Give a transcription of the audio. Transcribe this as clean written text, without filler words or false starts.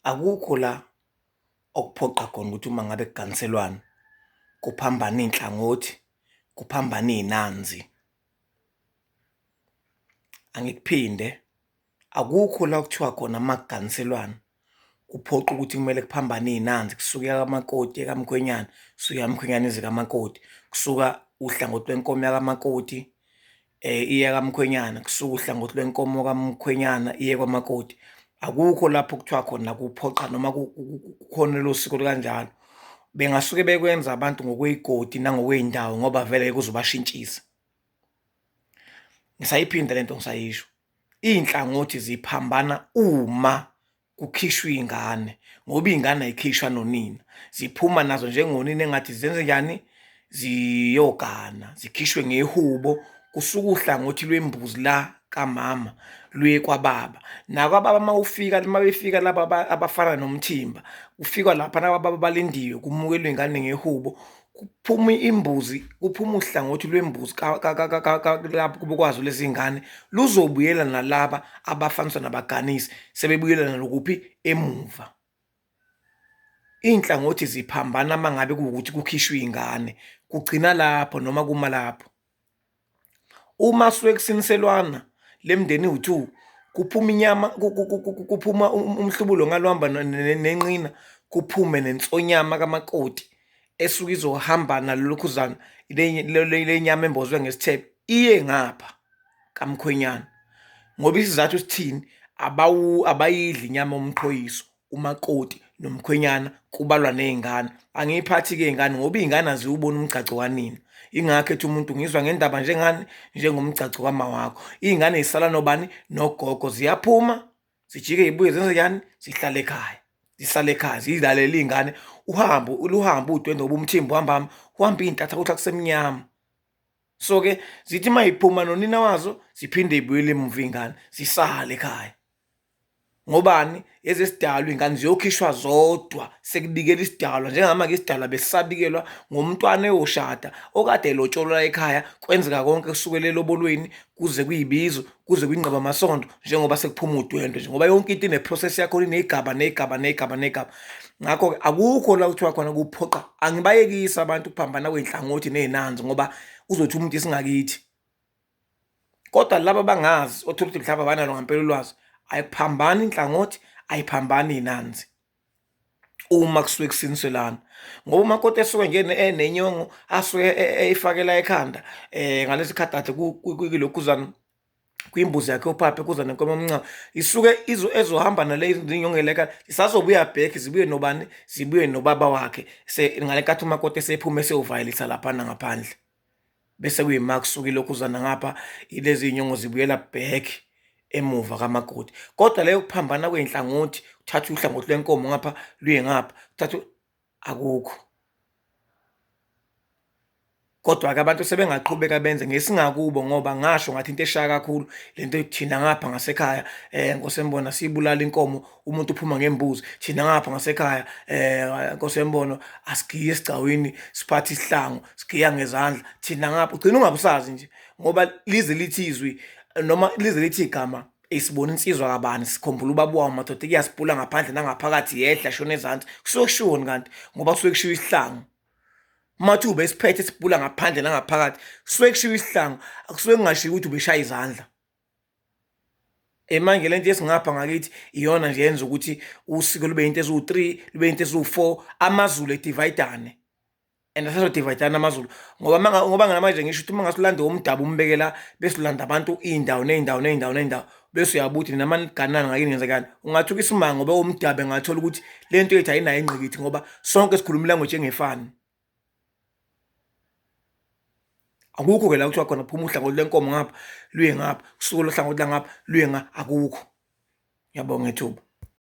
Akukho la okuphoqa khona ukuthi uma ngabe kuganiselwana kuphambana iy'nhlangothi, kuphambana iy'nanzi. Angikuphinde, akukho la okuthiwa khona uma kuganiselwana kuphoqa ukuthi kumele kuphambane iy'nanzi, kusuke yakamakoti yakamkhwenyana, kusuke yamkhwenyana ize kamakoti, kusuka uhlangothi lwenkomo yakamakoti iye kamkhwenyana, kusuka uhlangothi lwenkomo kamkhwenyana iye kwamakoti. Akukho lapho kuthiwa khona kuphoqa noma kukhona lelo siko kanjalo. Bengasuke bekwenza abantu ngokwey'godi nangokwey'ndawo ngoba vele kuzobashintshisa. Ngisayiphinda lento ngisayisho. Iy'nhlangothi ziphambana uma kukhishwa iy'ngane, ngoba iy'ngane ay'khishwa nonina. Ziphuma nazo njengonina engathi zenze njani? Ziyogana, zikhishwe ngehubo, kusuke uhlangothi lwembuzi la kamama luye kwababa. Nakwababa uma befika laba abafana nomthimba, kufikwa lapha nababa balindiwe, kumukelwe ingane ngehubo, kuphuma imbuzi, kuphuma uhlangothi lwembuzi kwazo lezi ngane, luzobuyela nalaba abafaniswa nabaganisi, sebebuyela nalokuphi? Emuva. Iy'nhlangothi ziphambana uma ngabe kuwukuthi kukhishwa iy'ngane, kugcina lapho noma kuma lapho. Uma suke kusiniselwana le mndeni iwu-2, kuphuma inyama, kuphuma umhlubulo ngaluhamba nenqina, kuphume nensonyama kamakoti esuke izohamba nalokhuzana le nyama embozwe ngesithebe iye ngapha kamkhwenyana, ngoba isizathu sithini? Abayidli inyama yomqhoyiso umakoti nomkhwenyana, kubalwa ney'ngane. Angiyiphathi-ke iy'ngane ngoba iy'ngane aziwuboni umgcaco kanina. Ingakho ethi umuntu ngizwa ngendaba njengani? Njengomgcaco kama wakho. Iy'ngane zisala nobani? Nogogo. Ziyaphuma zijike y'buye zenze njani? Zihlale ekhaya, zisale ekhaya ziy'lalela iy'ngane. Uhambe udwendwe ngoba umthimba uhamba iy'ntatha kuthi akusemnyama. So-ke zithi uma y'phuma nonina wazo ziphinde y'buyele emuva iy'ngane zisale ekhaya. Ngobani? Ezesidalwa iy'ngane ziyokhishwa zodwa, sekubikela isidalwa. Njengamake isidalwa besisabikelwa ngomntwana eyoshada okade elotsholwa ekhaya, kwenzeka konke kusukela elobolweni kuze kuy'bizo, kuze kuyingqaba amasondo, njengoba sekuphuma udwendwe nje, ngoba yonke into ine-process yakhona, iney'gaba. Ngakho-ke akukho la kuthiwa khona kuphoqa. Angibayekisi abantu ukuphambana kwey'nhlangothi ney'nanzi ngoba uzothi umuntu isingakithi. Kodwa laba abangazi, othola ukuthi mhlawumbe abanalo ngampela ulwazi, ayiphambani inhlangothi, ayiphambani iy'nanzi uma kusuke kusiniselana. Ngoba umakoti esuke nje enenyongo asuke eyifakela ekhanda ngalesi khathi kade kulokhuzana kwimbuzi yakhe uphaphe kuza nenkomo omncane, isuke ezohamba nale zinyongo leka, zisazobuya back, zibuye nobani? Zibuye nobaba wakhe ngale nkathi umakoti esephuma eseyovayelisa laphana ngaphandle, bese kuyima kusuke ilokhuzana ngapha, ilezi nyongo zibuyela back emuva kamakoti. Kodwa leyo kuphambana kwey'nhlangothi, uthatha uhlangothi lwenkomo ngapha luye ngapha, uthatha akukho. Kodwa-ke abantu sebengaqhubeka benze ngesingakubo ngoba ngasho ngathi into eshaya kakhulu lento thina ngapha ngasekhaya Nkosembona siyibulala inkomo, umuntu uphuma ngembuzi. Thina ngapha ngasekhaya Nkosembona asigiye esigcawini siphathe isihlangu, sigiya ngezandla. Thina ngapha ugcina ungabusazi nje ngoba lize lithi izwi noma lize lithi igama sibona insizwa kabani, sikhumbula ubaba wawo madoda kuyasibhula ngaphandle nangaphakathi, yehla shona ezansi. Kusuke kushoni kanti? Ngoba kusuke kushiwo isihlangu. Mathi ube siphethe sibhula ngaphandle nangaphakathi, kusuke kushiwo isihlangu, akusuke kungashiwo ukuthi ubeshaya izandla. Manje lento yesingapha ngakithi iyona nje yenza ukuthi usiko lube into eziwu-3, lube into eziwu-4, amaZulu edivayidane. And asazodivayidana amaZulu ngoba ngamanje ngisho ukuthi uma ngasulanda umdabu umbekela bese ulanda abantu iy'ndawo ney'ndawo bese uyabuthi nama niganana ngakini ngenzekani, ungathuka isimanga ngoba umdabu engathola ukuthi lento yethu ayinayo ingqikithi ngoba sonke sikhuluma ilanguage engefani. Akukho-ke la kuthiwa khona kuphuma uhlangothi lwenkomo ngapha luye ngapha, kusuke lo hlangothi la ngapha luye ngapha, akukho. Ngiyabonga ithuba.